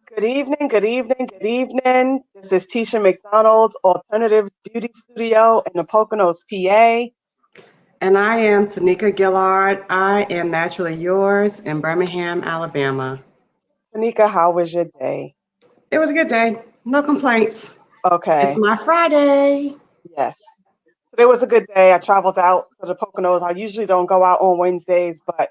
Good evening, good evening, good evening. This is Tisha McDonald's Alternative Beauty Studio in the Poconos, PA. And I am Tanika Gillard. I am naturally yours in Birmingham, Alabama. Tanika, how was your day? It was a good day. No complaints. It's Okay, my Friday. yes. Today was a good day. I traveled out to the Poconos. I usually don't go out on Wednesdays, but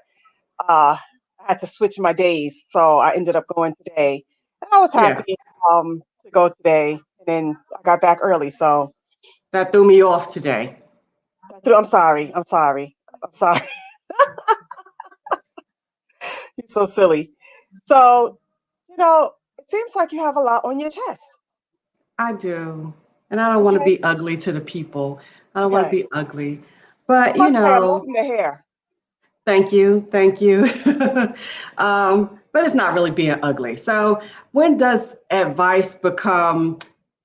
I had to switch my days, so I ended up going today. And I was Yeah, happy to go today, and then I got back early, so that threw me off today. I'm sorry. I'm sorry. I'm sorry. You're so silly. So, it seems like you have a lot on your chest. I do. And I don't want to Okay. be ugly to the people. I don't want to Okay. be ugly. I But, must say, I'm loving the hair. thank you. Thank you. But it's not really being ugly. So, when does advice become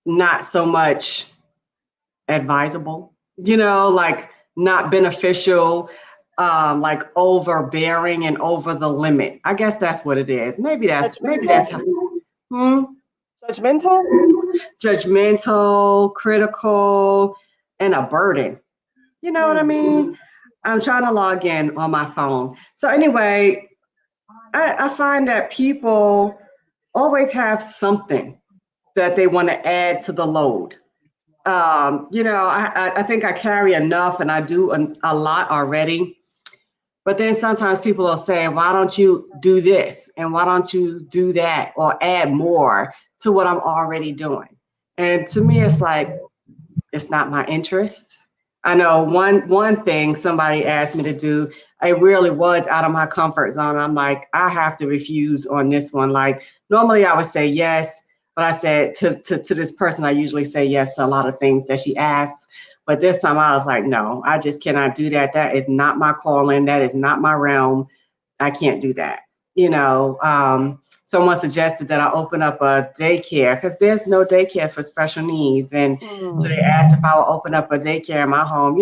not so much advisable, like not beneficial, like overbearing and over the limit. I guess that's what it is. Maybe that's Judgmental? hmm, Judgmental? judgmental, critical, and a burden. You know what I Hmm. mean? I'm trying to log in on my phone. So anyway, I find that people always have something that they want to add to the load. I think I carry enough and I do a lot already. But then sometimes people will say, why don't you do this? And why don't you do that or add more to what I'm already doing? And to me, it's like, it's not my interest. I know one thing somebody asked me to do, I really was out of my comfort zone. I'm like, I have to refuse on this one. Like normally I would say yes, but I said to this person, I usually say yes to a lot of things that she asks. But this time I was like, no, I just cannot do that. That is not my calling. That is not my realm. I can't do that. Someone suggested that I open up a daycare because there's no daycares for special needs. And so Hmm. they asked if I would open up a daycare in my home.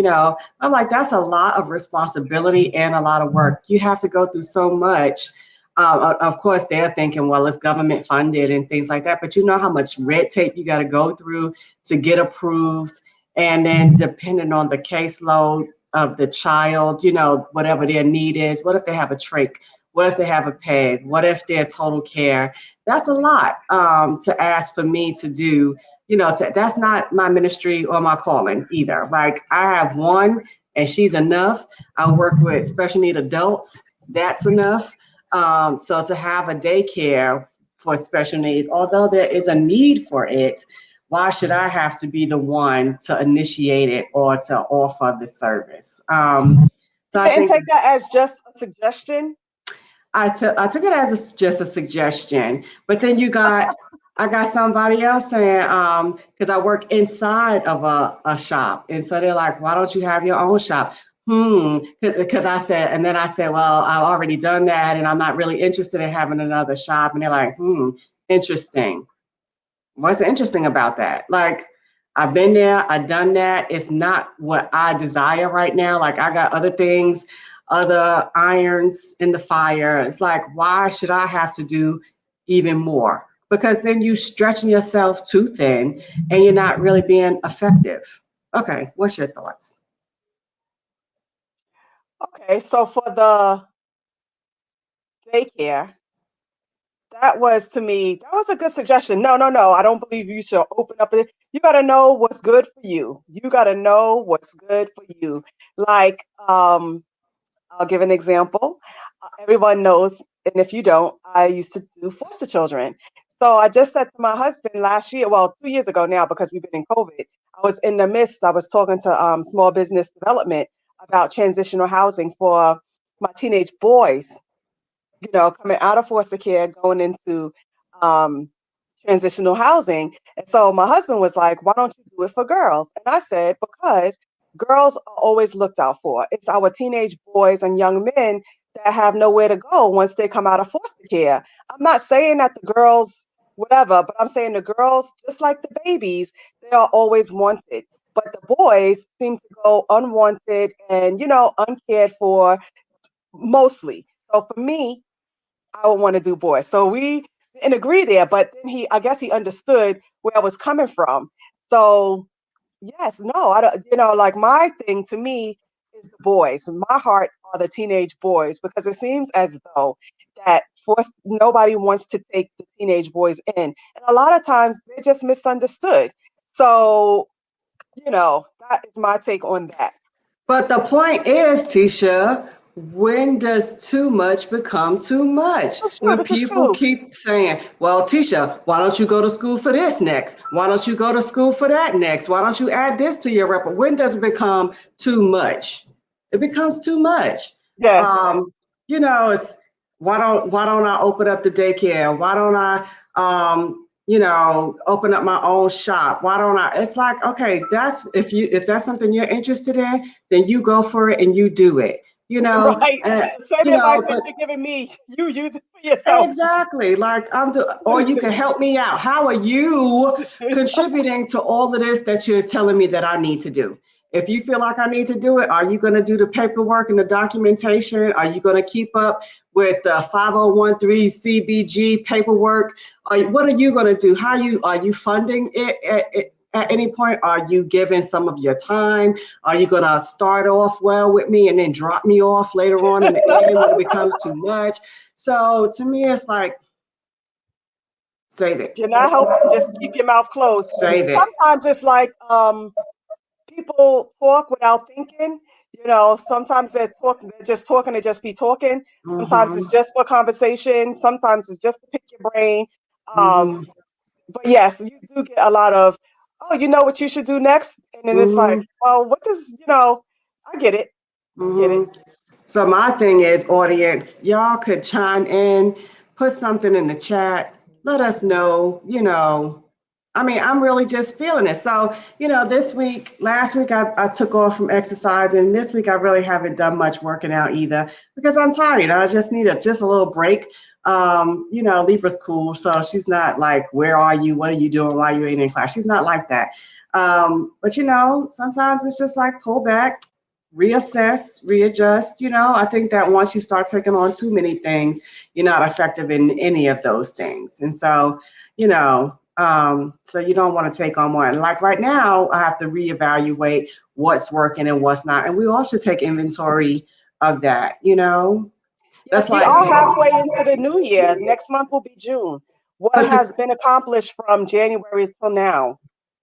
I'm like, that's a lot of responsibility and a lot of work. You have to go through so much. Of course, they're thinking, well, it's government funded and things like that. But you know how much red tape you got to go through to get approved. And then depending on the caseload of the child, whatever their need is, what if they have a trach? What if they have a peg? What if they're total care? That's a lot to ask for me to do. That's not my ministry or my calling either. Like I have one, and she's enough. I work with special need adults. That's enough. So to have a daycare for special needs, although there is a need for it, why should I have to be the one to initiate it or to offer the service? So You I didn't think take that as just a suggestion? I took it as just a suggestion, but then I got somebody else saying, because I work inside of a shop, and so they're like, why don't you have your own shop? Because and then I said, well, I've already done that, and I'm not really interested in having another shop, and they're like, interesting. What's interesting about that? Like, I've been there, I've done that. It's not what I desire right now. Like, I got other things, other irons in the fire. It's like, why should I have to do even more? Because then you stretching yourself too thin and you're not really being effective. Okay, what's your thoughts? Okay, so for the daycare, that was to me, that was a good suggestion. No, no, no. I don't believe you should open up it. You got to know what's good for you. You got to know what's good for you. Like, I'll give an example. Everyone knows, and if you don't, I used to do foster children. So I just said to my husband last year, well, 2 years ago now, because we've been in COVID, I was in the midst, I was talking to small business development about transitional housing for my teenage boys, coming out of foster care, going into um, transitional housing. And so my husband was like, why don't you do it for girls? And I said, because girls are always looked out for. It's our teenage boys and young men that have nowhere to go once they come out of foster care. I'm not saying that the girls, whatever, but I'm saying the girls, just like the babies, they are always wanted. But the boys seem to go unwanted and, uncared for mostly. So for me, I would want to do boys. So we didn't agree there, but then I guess he understood where I was coming from. So yes, no, I don't, like my thing to me is the boys. My heart are the teenage boys because it seems as though that nobody wants to take the teenage boys in. And a lot of times they're just misunderstood. So, that is my take on that. But the point is, Tisha, when does too much become too much? This is true. When This is people true. keep saying, well, Tisha, why don't you go to school for this next? Why don't you go to school for that next? Why don't you add this to your repertoire? When does it become too much? It becomes too much. Yes. Um, it's why don't I open up the daycare? Why don't I open up my own shop? Why don't I? It's like, okay, if that's something you're interested in, then you go for it and you do it. Right. The same advice that But you're giving me, you use it for yourself. exactly, like or you can help me out. How are you contributing to all of this that you're telling me that I need to do? If you feel like I need to do it, are you going to do the paperwork and the documentation? Are you going to keep up with the 5013 CBG paperwork? What are you going to do? Are you funding it at any point? Are you giving some of your time? Are you going to start off well with me and then drop me off later on in the end when it becomes too much? So to me, it's like, save it, You're not helping, just keep your mouth closed. save it. Sometimes it's like people talk without thinking. Sometimes they're just talking to just be talking. Sometimes Mm-hmm. it's just for conversation. Sometimes it's just to pick your brain. Mm-hmm. But yes, you do get a lot of, oh, you know what you should do next? And then it's like, Mm-hmm. well, what does, I get it. I get it. Mm-hmm. So my thing is, audience, y'all could chime in, put something in the chat, let us know, I mean, I'm really just feeling it. So, last week I took off from exercise, and this week I really haven't done much working out either because I'm tired. I just need just a little break. Libra's cool. So she's not like, where are you? What are you doing? Why you ain't in class? She's not like that. But sometimes it's just like pull back, reassess, readjust. I think that once you start taking on too many things, you're not effective in any of those things. And so, so you don't want to take on more. And like right now, I have to reevaluate what's working and what's not. And we all should take inventory of that. Yes, That's we like, are halfway into the new year. Next month will be June. What but has been accomplished from January till now?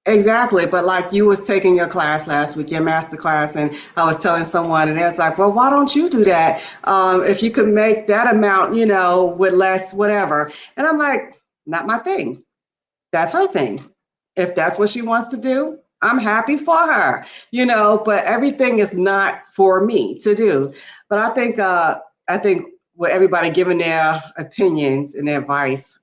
exactly. But like you was taking your class last week, your master class, and I was telling someone, and it's like, well, why don't you do that? If you could make that amount, with less, whatever. And I'm like, not my thing. That's her thing. If that's what she wants to do, I'm happy for her, but everything is not for me to do. But I think with everybody giving their opinions and their advice,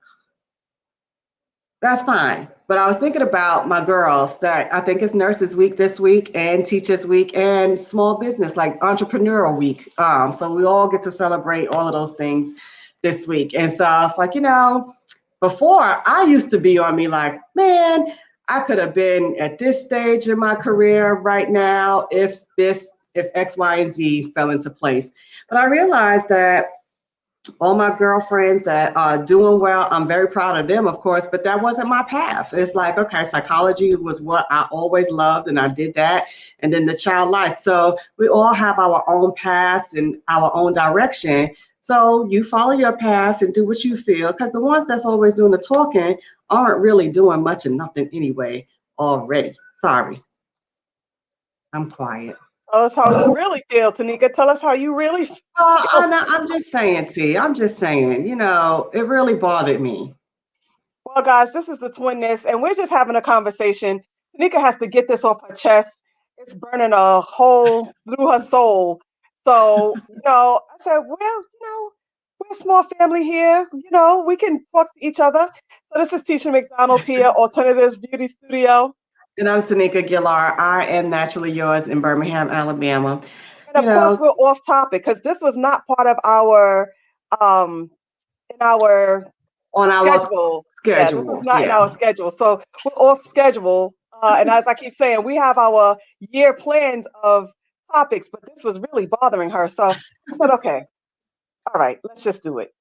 that's fine. But I was thinking about my girls that I think it's Nurses Week this week and Teachers Week and Small Business, like Entrepreneurial Week. So we all get to celebrate all of those things this week. And so I was like, before I used to be on me like, man, I could have been at this stage in my career right now if X, Y, and Z fell into place. But I realized that all my girlfriends that are doing well, I'm very proud of them, of course, but that wasn't my path. It's like, okay, psychology was what I always loved, and I did that. And then the child life. So we all have our own paths and our own direction. So you follow your path and do what you feel, because the ones that's always doing the talking aren't really doing much of nothing anyway already. Sorry, I'm quiet. Tell us how you really feel, Tanika. Tell us how you really feel. I'm just saying, T. I'm just saying, it really bothered me. Well, guys, this is the Twinness, and we're just having a conversation. Tanika has to get this off her chest. It's burning a hole through her soul. So, I said, well, we're a small family here. We can talk to each other. So this is Tisha McDonald here, Alternatives Beauty Studio. And I'm Tanika Gillar. I am naturally yours in Birmingham, Alabama. And You of course, know, we're off topic because this was not part of um, in our on our schedule. Yeah, this is schedule. not in Yeah. our schedule. So we're off schedule. And as I keep saying, we have our year plans of topics, but this was really bothering her. So I said, okay, all right, let's just do it.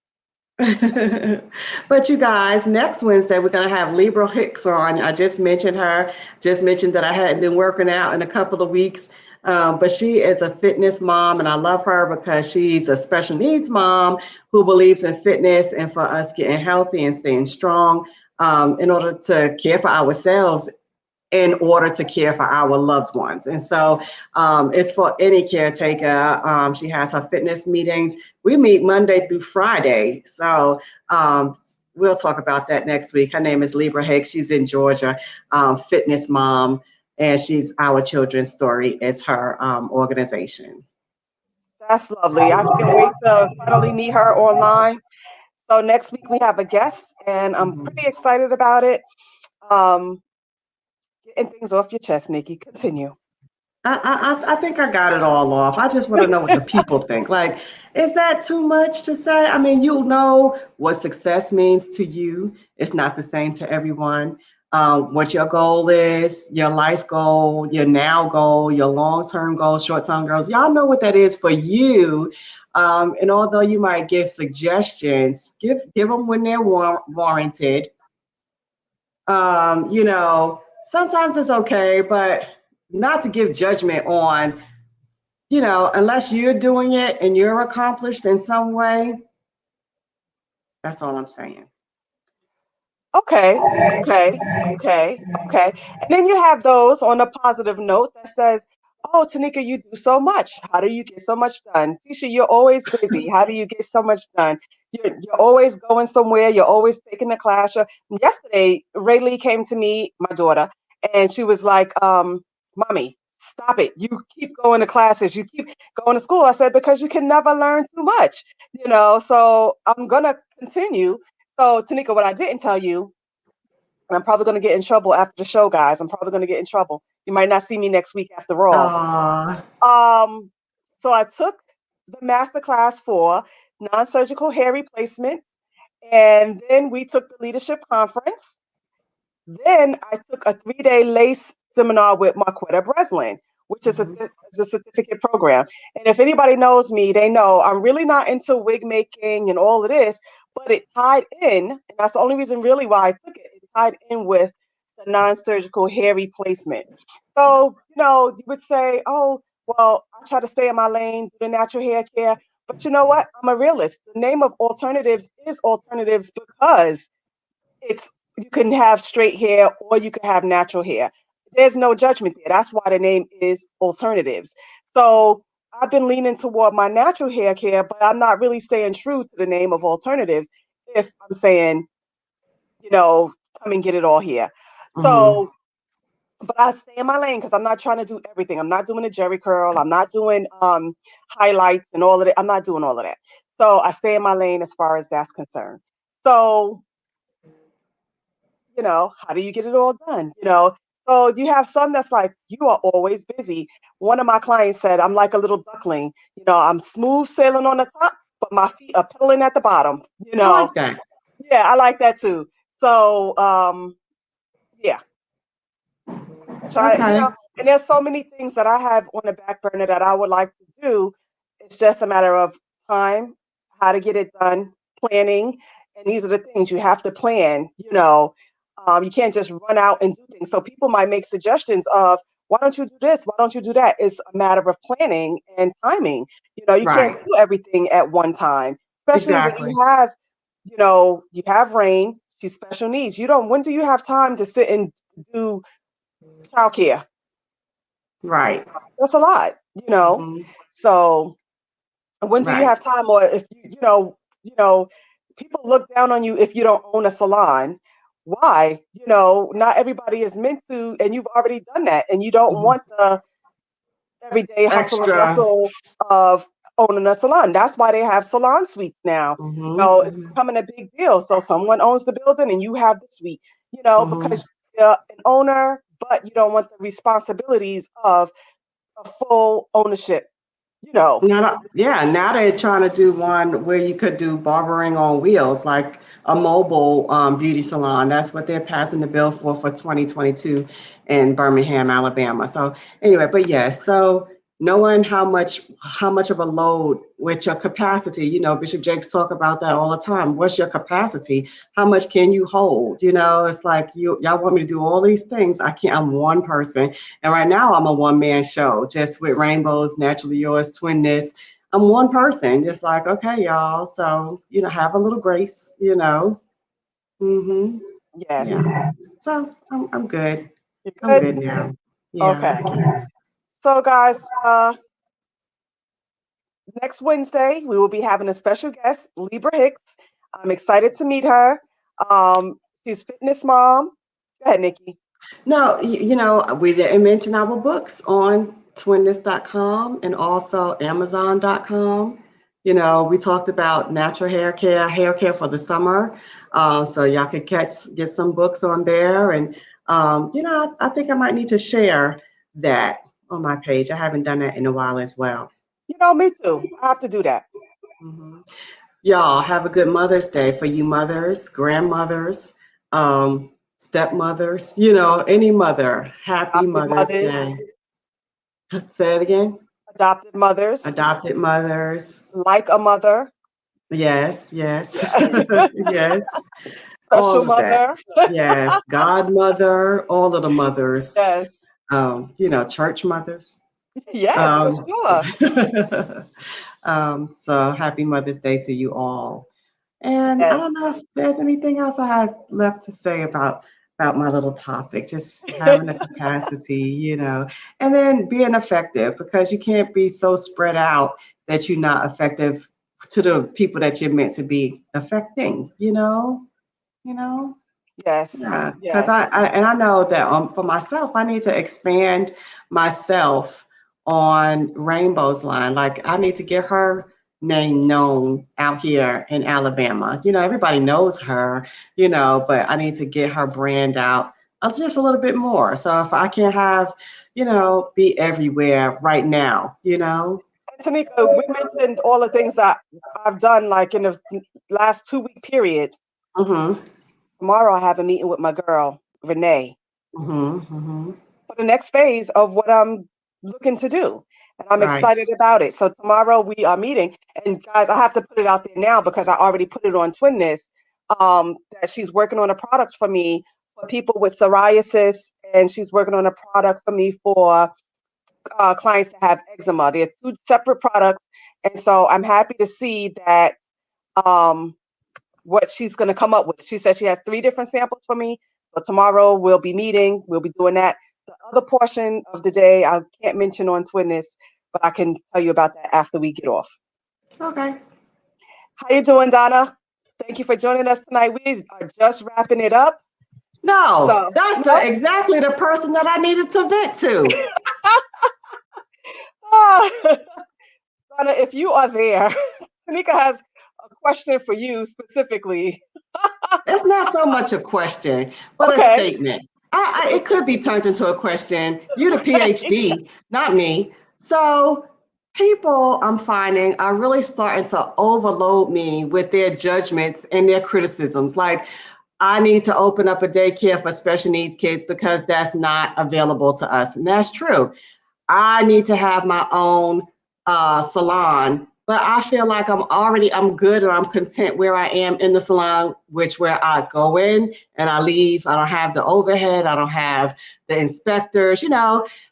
But you guys, next Wednesday we're gonna have Libra Hicks on. I just mentioned her. Just mentioned that I hadn't been working out in a couple of weeks, but she is a fitness mom, and I love her because she's a special needs mom who believes in fitness and for us getting healthy and staying strong in order to care for ourselves in order to care for our loved ones. And so it's for any caretaker. She has her fitness meetings. We meet Monday through Friday. So we'll talk about that next week. Her name is Libra Hicks. She's in Georgia, fitness mom, and she's Our Children's Story is her organization. That's lovely. I can't wait to finally meet her online. So next week we have a guest, and I'm Mhm. pretty excited about it. Um, Getting things off your chest, Nikki. Continue. I think I got it all off. I just want to know what the people think. Like, is that too much to say? I mean, you'll know what success means to you. It's not the same to everyone. What your goal is, your life goal, your now goal, your long-term goals, short-term goals. Y'all know what that is for you. And although you might give suggestions, give them when they're warranted. Sometimes it's okay, but not to give judgment on, unless you're doing it and you're accomplished in some way. That's all I'm saying. Okay, okay, okay. And then you have those on a positive note that says, "Oh, Tanika, you do so much. How do you get so much done? Tisha, you're always busy. How do you get so much done? You're always going somewhere. You're always taking a class." Yesterday, Raylee came to me, my daughter, and she was like, "Mommy, stop it. You keep going to classes. You keep going to school." I said, "Because you can never learn too much, so I'm gonna continue." So, Tanika, what I didn't tell you, and I'm probably going to get in trouble after the show, guys. I'm probably going to get in trouble. You might not see me next week after all. Uh, Um, so I took the master class for non-surgical hair replacement, and then we took the leadership conference. Then I took a 3-day lace seminar with Marquetta Breslin, which mhm. is a certificate program. And if anybody knows me, they know I'm really not into wig making and all of this, but it tied in, and that's the only reason really why I took it. It tied in with the non-surgical hair replacement. So, you would say, oh, well, I try to stay in my lane, do the natural hair care. But you know what? I'm a realist. The name of alternatives is alternatives because it's you can have straight hair or you can have natural hair. There's no judgment there. That's why the name is alternatives. So I've been leaning toward my natural hair care, but I'm not really staying true to the name of alternatives if I'm saying, you know, come and get it all here. Mhm. So, but I stay in my lane because I'm not trying to do everything. I'm not doing a jerry curl. I'm not doing highlights and all of that. I'm not doing all of that. So I stay in my lane as far as that's concerned. So how do you get it all done? So you have some that's like, you are always busy. One of my clients said, I'm like a little duckling. I'm smooth sailing on the top, but my feet are pedaling at the bottom. I like that. Yeah, I like that too. So, yeah, try, Okay. and there's so many things that I have on the back burner that I would like to do. It's just a matter of time, how to get it done, planning. And these are the things you have to plan. You can't just run out and do things. So people might make suggestions of, why don't you do this? Why don't you do that? It's a matter of planning and timing. You can't Right. do everything at one time, especially when Exactly. you have Rain, she's special needs. When do you have time to sit and do childcare? Right. That's a lot, you know. Mhm. So when do you Right. have time, or if people look down on you if you don't own a salon. Why? Not everybody is meant to, and you've already done that, and you don't Mhm. want the everyday hustle and Extra. bustle of owning a salon. That's why they have salon suites now. Mhm. It's becoming a big deal. So someone owns the building and you have the suite, Mhm. because you're an owner, but you don't want the responsibilities of a full ownership, you know. Yeah, now they're trying to do one where you could do barbering on wheels, like a mobile beauty salon. That's what they're passing the bill for 2022 in Birmingham, Alabama. So anyway, but yes, so knowing how much of a load with your capacity. Bishop Jakes talk about that all the time. What's your capacity? How much can you hold? It's like y'all want me to do all these things. I can't. I'm one person, and right now I'm a one-man show, just with Rainbows, Naturally Yours, Twinness. I'm one person. Just like, okay, y'all. So have a little grace. Mm-hmm. Yes. Yeah. So I'm good. You I'm good? good now. Yeah, Okay. I guess. So guys, next Wednesday we will be having a special guest, Libra Hicks. I'm excited to meet her. She's fitness mom. Go ahead, Nikki. No, we didn't mention our books on twinness.com and also amazon.com. We talked about natural hair care for the summer. So y'all could get some books on there. And, I think I might need to share that on my page. I haven't done that in a while as well. Me too. I have to do that. Mhm. Y'all have a good Mother's Day for you mothers, grandmothers, stepmothers, any mother. Happy Adopted Mother's mothers, Day. Say it again. adopted mothers, Adopted mothers. like a mother, Yes, yes, yeah. yes. Special All of that. mother. Yes. Godmother, all of the mothers. Yes. Church mothers. Yes, for Um, sure. so happy Mother's Day to you all. And I Yes. don't know if there's anything else I have left to say about my little topic. Just having a capacity, and then being effective, because you can't be so spread out that you're not effective to the people that you're meant to be affecting. You know. Yes. Yeah, because Yes. I know that for myself, I need to expand myself on Rainbow's line. Like I need to get her name known out here in Alabama. Everybody knows her, but I need to get her brand out just a little bit more. So if I can have, be everywhere right now. And Tamika, we mentioned all the things that I've done like in the last 2 week period. Mm-hmm. Tomorrow I have a meeting with my girl, Renee, Mm-hmm. Mm-hmm. for the next phase of what I'm looking to do. And I'm Right. excited about it. So tomorrow we are meeting. And guys, I have to put it out there now because I already put it on Twinness, that she's working on a product for me for people with psoriasis. And she's working on a product for me for clients that have eczema. They're two separate products. And so I'm happy to see that um, what she's going to come up with. She said she has 3 different samples for me. So tomorrow we'll be meeting. We'll be doing that. The other portion of the day I can't mention on Twinness, but I can tell you about that after we get off. Okay. How you doing, Donna? Thank you for joining us tonight. We are just wrapping it up. No, So that's no, exactly the person that I needed to vent to. Donna, if you are there, Tanika has a question for you specifically. It's not so much a question, but a Okay. statement. It could be turned into a question. You're the PhD, not me. So people I'm finding are really starting to overload me with their judgments and their criticisms. Like, I need to open up a daycare for special needs kids because that's not available to us. And that's true. I need to have my own salon, but I feel like I'm good and I'm content where I am in the salon, where I go in and I leave. I don't have the overhead. I don't have the inspectors.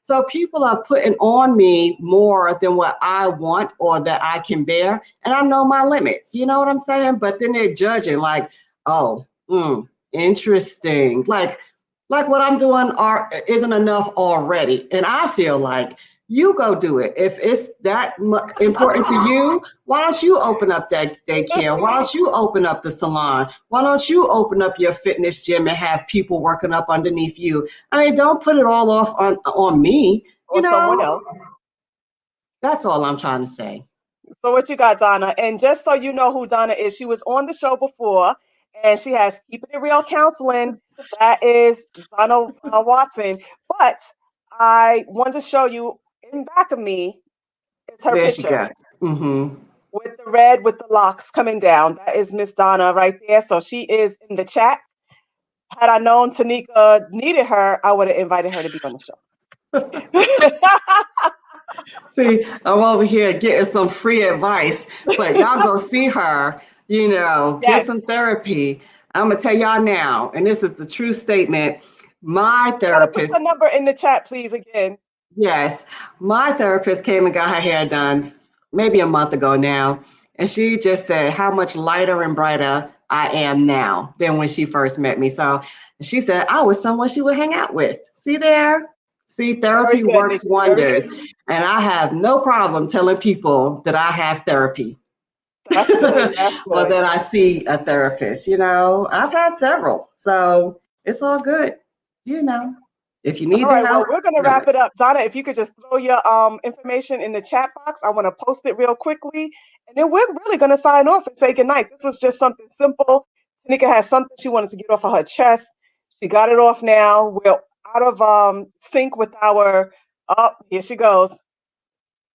So people are putting on me more than what I want or that I can bear. And I know my limits, you know what I'm saying? But then they're judging like, oh, interesting. Like what I'm doing isn't enough already. And I feel like you go do it. If it's that important to you, why don't you open up that daycare? Why don't you open up the salon? Why don't you open up your fitness gym and have people working up underneath you? I mean, don't put it all off on me. Or someone else. That's all I'm trying to say. So what you got, Donna? And just so you know who Donna is, she was on the show before, and she has Keeping It Real Counseling. That is Donna Watson. But I want to show you in back of me is her There she picture go. Mm-hmm. with the red with the locks coming down. That is Miss Donna right there. So she is in the chat. Had I known Tanika needed her, I would have invited her to be on the show. See, I'm over here getting some free advice, but y'all go see her, get Yes. some therapy. I'm gonna tell y'all now, and this is the true statement. My You gotta put therapist, your number in the chat, please, again. yes, my therapist came and got her hair done maybe a month ago now, and she just said how much lighter and brighter I am now than when she first met me. So she said I was someone she would hang out with. See there? See, Very therapy good, works Niqi. Very wonders. good. And I have no problem telling people that I have therapy That's good. That's or good. that I see a therapist. I've had several. So it's all good. You know, if you All need the right. Well, help, we're gonna do wrap it. it up. Donna, if you could just throw your information in the chat box, I want to post it real quickly, and then we're really gonna sign off and say goodnight. This was just something simple. Tanika has something she wanted to get off of her chest. She got it off now. We're out of sync with our. Oh, here she goes.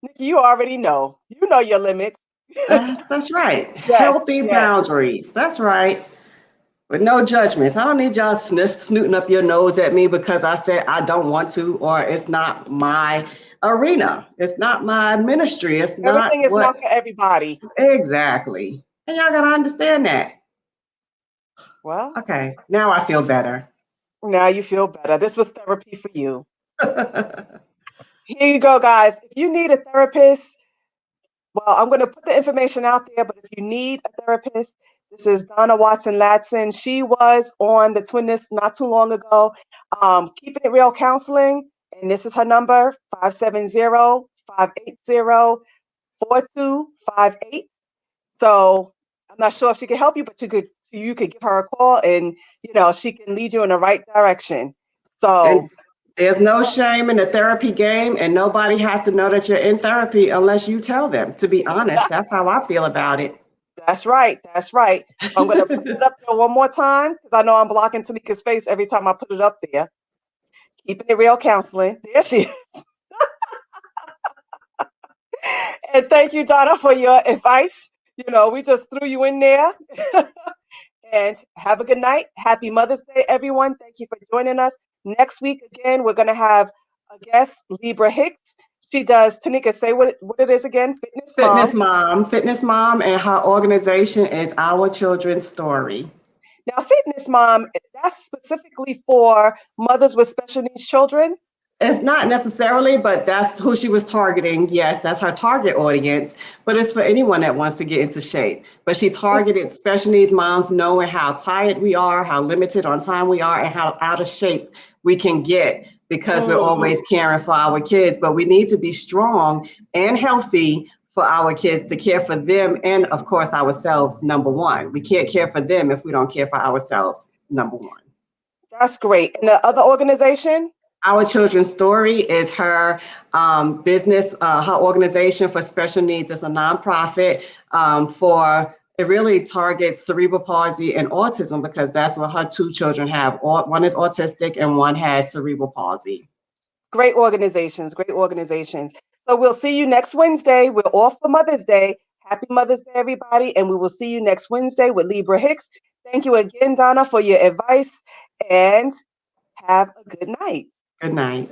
Nikki, you already know. You know your limits. That's right. Yes. Healthy Yes. boundaries. That's right. With no judgments. I don't need y'all snooting up your nose at me because I said I don't want to, or it's not my arena. It's not my ministry. It's not Everything is what not for everybody. exactly. And y'all gotta understand that. Well, Okay, now I feel better. now you feel better. This was therapy for you. Here you go, guys. If you need a therapist, well, I'm going to put the information out there, but if you need a therapist, this is Donna Watson Latson. She was on the Twin List not too long ago, Keeping It Real Counseling. And this is her number 570-580-4258. So I'm not sure if she can help you, but you could give her a call and she can lead you in the right direction. And So there's no shame in the therapy game, and nobody has to know that you're in therapy unless you tell them. To be honest, that's how I feel about it. that's right. That's right. So I'm going to put it up there one more time because I know I'm blocking Tanika's face every time I put it up there. Keeping It Real Counseling. There she is. And thank you, Donna, for your advice. We just threw you in there. And have a good night. Happy Mother's Day, everyone. Thank you for joining us. Next week, again, we're going to have a guest, Libra Hicks. She does, Tanika, say what it is again, Fitness Mom. Fitness mom, and her organization is Our Children's Story. Now, Fitness Mom, that's specifically for mothers with special needs children. It's not necessarily, but that's who she was targeting. Yes, that's her target audience, but it's for anyone that wants to get into shape. But she targeted special needs moms knowing how tired we are, how limited on time we are, and how out of shape we can get because we're Mm, always caring for our kids. But we need to be strong and healthy for our kids to care for them and, of course, ourselves, number one. We can't care for them if we don't care for ourselves, number one. that's great. And the other organization? Our Children's Story is her business, her organization for special needs. It's a nonprofit for it really targets cerebral palsy and autism because that's what her two children have. One is autistic and one has cerebral palsy. Great organizations, great organizations. So we'll see you next Wednesday. We're off for Mother's Day. Happy Mother's Day, everybody. And we will see you next Wednesday with Libra Hicks. Thank you again, Donna, for your advice and have a good night. Good night.